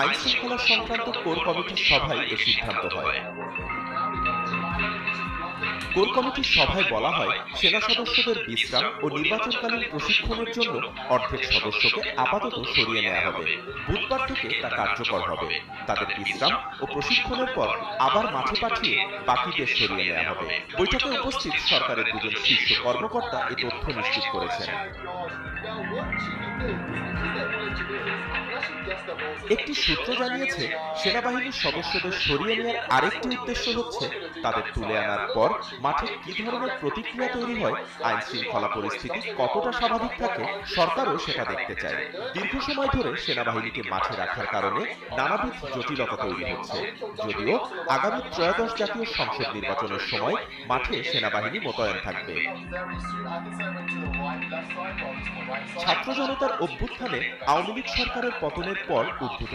আইন শৃঙ্খলা সংক্রান্ত কোর কমিটির সভায় এ সিদ্ধান্ত হয়। কোর কমিটির সভায় বলা হয়, সেনা সদস্যদের বিশ্রাম ও নির্বাচনকালীন প্রশিক্ষণের জন্য অর্ধেক সদস্যকে আপাতত সরিয়ে নেওয়া হবে। বুধবার থেকে তা কার্যকর হবে। তাদের বিশ্রাম ও প্রশিক্ষণের পর আবার মাঠে পাঠিয়ে বাকিদের সরিয়ে নেওয়া হবে। বৈঠকে উপস্থিত সরকারের দুজন শীর্ষ কর্মকর্তা এ তথ্য নিশ্চিত করেছেন। একটি সূত্র জানিয়েছে, সেনাবাহিনীর সদস্যদের সরিয়ে নেওয়ার আরেকটি উদ্দেশ্য হচ্ছে তাদের তুলে আনার পর মাঠে কি ধরনের প্রতিক্রিয়া তৈরি হয়, আইন শৃঙ্খলা পরিস্থিতি কতটা স্বাভাবিক থাকে, সরকারও সেটা দেখতে চায়। দীর্ঘ সময় ধরে সেনাবাহিনীকে মাঠে রাখার কারণে নানাবিধ জটিলতা তৈরি হচ্ছে। যদিও আগামী ত্রয়োদশ জাতীয় সংসদ নির্বাচনের সময় মাঠে সেনাবাহিনী মোতায়েন থাকবে। ছাত্র জনতার অভ্যুত্থানে আওয়ামী লীগ সরকারের পতনের পর উদ্ভূত